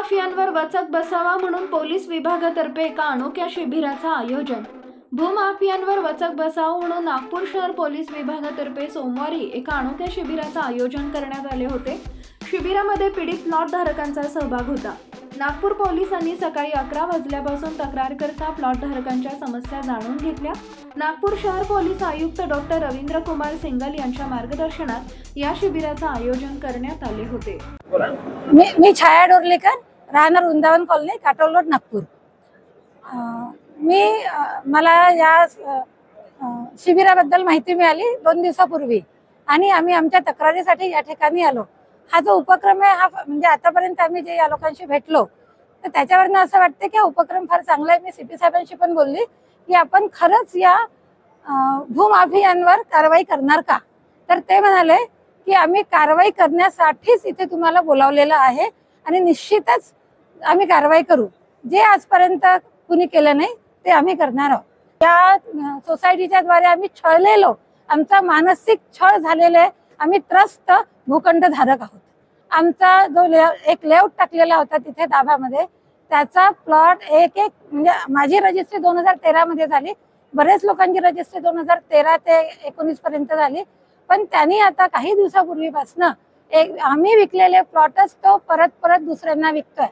भूमाफियांवर वचक बसावा म्हणून पोलीस विभागातर्फे एका अनोख्या शिबिराचं आयोजन. भूमाफियांवर वचक बसावं म्हणून नागपूर शहर पोलीस विभागातर्फे सोमवारी एका अनोख्या शिबिराचं आयोजन करण्यात आले होते. शिबिरामध्ये पीडित प्लॉट धारकांचा सहभाग होता. नागपूर पोलिसांनी सकाळी 11 वाजल्यापासून तक्रारकर्ता प्लॉट धारकांच्या समस्या जाणून घेतल्या. नागपूर शहर पोलीस आयुक्त डॉक्टर रवींद्र कुमार सिंगल यांच्या मार्गदर्शनात या शिबिराचं आयोजन करण्यात आले होते. मी छाया डोरलेकर, राहणार वृंदावन कॉलनी, काटोल रोड, नागपूर. मला या शिबिराबद्दल माहिती मिळाली 2 दिवसापूर्वी आणि आम्ही आमच्या तक्रारीसाठी या ठिकाणी आलो. हा जो उपक्रम आहे, हा म्हणजे आतापर्यंत आम्ही जे या लोकांशी भेटलो तर त्याच्यावरनं असं वाटतं की हा उपक्रम फार चांगला आहे. मी सीपी साहेबांशी पण बोलली की आपण खरंच या भूमाफियांवर कारवाई करणार का, तर ते म्हणाले की आम्ही कारवाई करण्यासाठीच इथे तुम्हाला बोलावलेलं आहे आणि निश्चितच आम्ही कारवाई करू. जे आजपर्यंत कुणी केलं नाही ते आम्ही करणार आहोत. या सोसायटीच्या द्वारे आम्ही छळलेलो, आमचा मानसिक छळ झालेला आहे. आम्ही त्रस्त भूखंड धारक आहोत. आमचा जो एक लेआउट टाकलेला होता तिथे दाभामध्ये, त्याचा प्लॉट एक म्हणजे माझी रजिस्ट्री 2013 मध्ये झाली. बरेच लोकांची रजिस्ट्री 2013 ते 19 पर्यंत झाली. पण त्यांनी आता काही दिवसापूर्वीपासून आम्ही विकलेले प्लॉटच तो परत दुसऱ्यांना विकतोय.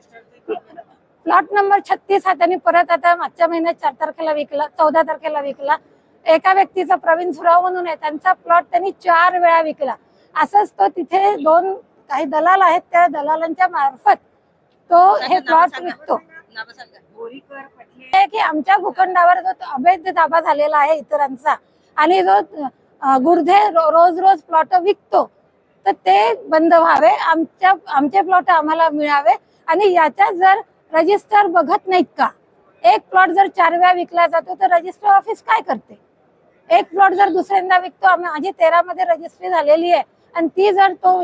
प्लॉट नंबर 36 हा त्यांनी परत आता मागच्या महिन्यात 4 तारखेला विकला, 14 तारखेला विकला. एका व्यक्तीचा प्रवीण सुराव म्हणून आहे, त्यांचा प्लॉट त्यांनी 4 वेळा विकला. असंच तो तिथे 2 काही दलाल आहेत, त्या दलालांच्या मार्फत तो हे प्लॉट विकतो. की आमच्या भूखंडावर जो अवैध ताबा झालेला आहे इतरांचा आणि जो गुर्धे रोज प्लॉट विकतो, तर ते बंद व्हावे. आमचे प्लॉट आम्हाला मिळावे. आणि याच्या जर रजिस्टर बघत नाहीत का, एक प्लॉट जर 4 वेळा विकला जातो तर रजिस्टर ऑफिस काय करते? एक प्लॉट जर दुसऱ्यांदा विकतो, माझी 13 मध्ये रजिस्ट्री झालेली आहे आणि ती जर तो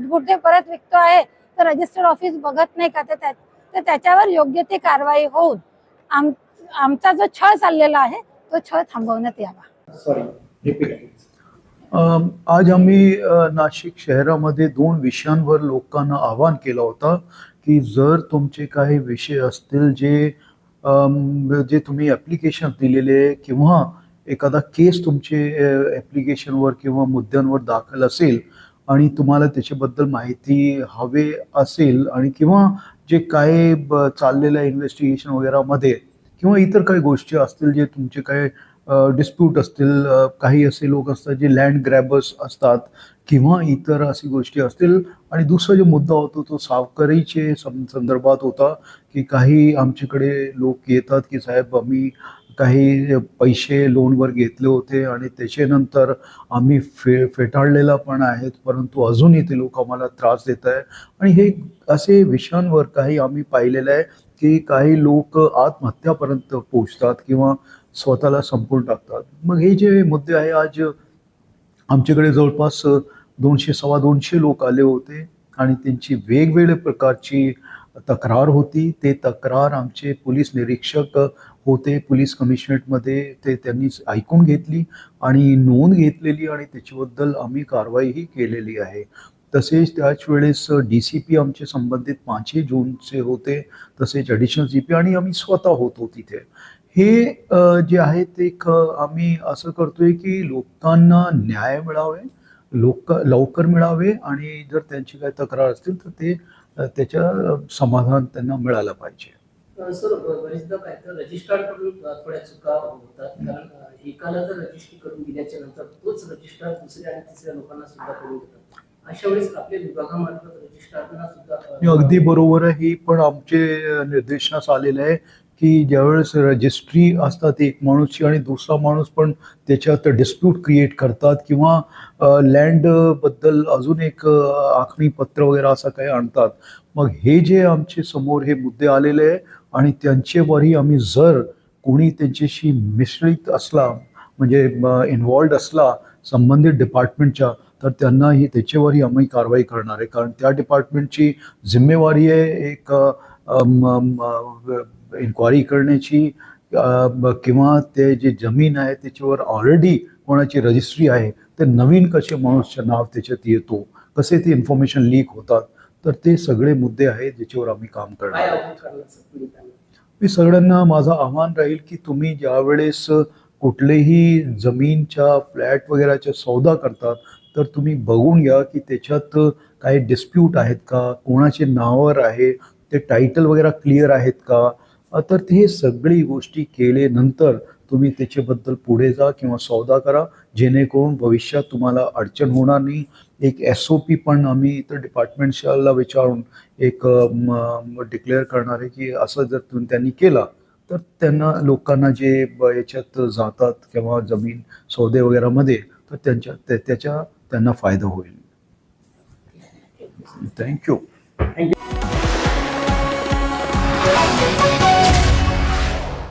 गुर्धे परत विकतो आहे तर रजिस्टर ऑफिस बघत नाही का? तर त्याच्यावर योग्य ती कारवाई होऊन आमचा जो छळ चाललेला आहे तो छळ थांबवण्यात यावा. आज आम्ही नाशिक शहरामध्ये 2 विषयांवर लोकांना आवाहन केलं होतं की जर तुमचे काही विषय असतील जे तुम्ही ॲप्लिकेशन दिलेले किंवा एखादा केस तुमचे ॲप्लिकेशनवर किंवा मुद्द्यांवर दाखल असेल आणि तुम्हाला त्याच्याबद्दल माहिती हवे असेल आणि किंवा जे काय चाललेलं इन्व्हेस्टिगेशन वगैरेमध्ये किंवा इतर काही गोष्टी असतील, जे तुमचे काही डिस्प्यूट असतील, काही असे लोक असतात जे लँड ग्रॅबर्स असतात किंवा इतर अशी गोष्टी असतील. आणि दुसरा जो मुद्दा होता तो सावकारीचे संदर्भात होता की काही आमच्याकडे लोक येतात की साहेब आम्ही काही पैसे लोनवर घेतले होते आणि त्याच्यानंतर आम्ही फेटाळलेला पण आहेत, परंतु अजूनही ते लोक आम्हाला त्रास देत आहे. आणि हे असे विषयांवर काही आम्ही पाहिलेलं आहे की काही लोक आत्महत्यापर्यंत पोहोचतात किंवा स्वतःला संपवून टाकतात. मग हे जे मुद्दे आहे, आज आमच्याकडे जवळपास 200-250 लोक आले होते आणि त्यांची वेगवेगळ्या प्रकारची तक्रार होती. ते तक्रार आमचे पोलीस निरीक्षक होते पोलीस कमिशनरेटमध्ये, ते त्यांनी ऐकून घेतली आणि नोंद घेतलेली आणि त्याच्याबद्दल आम्ही कारवाईही केलेली आहे. तसेच त्याच वेळेस DCP आमचे संबंधित 5 जूनचे होते, तसेच ॲडिशनल CP आणि आम्ही स्वतः होतो तिथे. हे जे आहे ते आम्ही असं करतोय की लोकांना न्याय मिळावे, लवकर मिळावे आणि जर त्यांची काही तक्रार असतील तर ते त्याच्या समाधान त्यांना मिळालं पाहिजे. सर, बरेचदा काय तर रजिस्ट्रार कडून थोड्या चुका होतात, कारण एकाला जर रजिस्ट्री करून दिल्याच्या नंतर तोच रजिस्ट्रार दुसऱ्या आणि तिसऱ्या लोकांना सुद्धा करून देतात. अशा वेळेस आपल्या विभागामार्फत रजिस्ट्रारना सुद्धा अगदी बरोबर आहे. ही पण आमचे निर्देशनास आलेलं आहे की ज्यावेळेस रजिस्ट्री असतात एक माणूसची आणि दुसरा माणूस पण त्याच्यात डिस्प्यूट क्रिएट करतात किंवा लँड बद्दल अजून एक आखणी पत्र वगैरे असं काही आणतात. मग हे जे आमचे समोर हे मुद्दे आलेले आहे आणि त्यांच्यावरही आम्ही जर कोणी त्यांच्याशी मिश्रित असला म्हणजे इन्व्हॉल्ड असला संबंधित डिपार्टमेंटच्या, तर त्यांनाही त्याच्यावरही आम्ही कारवाई करणार आहे. कारण त्या डिपार्टमेंटची जिम्मेवारी आहे एक इन्क्वायरी करण्याची किंवा ते जे जमीन आहे त्याच्यावर ऑलरेडी कोणाची रजिस्ट्री आहे ते नवीन कसे माणूसचं नाव त्याच्यात येतो, कसे ते इन्फॉर्मेशन लीक होतात, तर ते सगळे मुद्दे आहेत ज्याच्यावर आम्ही काम करणार काय आहोत. आव्हान करणार सर पीडितांना? मी सगळ्यांना माझं आव्हान राहील की तुम्ही ज्यावेळेस कुठलेही जमीनच्या फ्लॅट वगैरेचा सौदा करतात तर तुम्ही बघून घ्या की त्याच्यात काही डिस्प्यूट आहेत का, कोणाचे नावावर आहे, ते टायटल वगैरे क्लिअर आहेत का. तर ते सगळी गोष्टी केल्यानंतर तुम्ही त्याच्याबद्दल पुढे जा किंवा सौदा करा, जेणेकरून भविष्यात तुम्हाला अडचण होणार नाही. एक SOP पण आम्ही इथं डिपार्टमेंटला विचारून एक डिक्लेअर करणार आहे की असं जर त्यांनी केलं तर त्यांना लोकांना जे याच्यात जातात किंवा जमीन सौदे वगैरेमध्ये तर त्याच्या त्यांना फायदा होईल. थँक्यू. थँक्यू.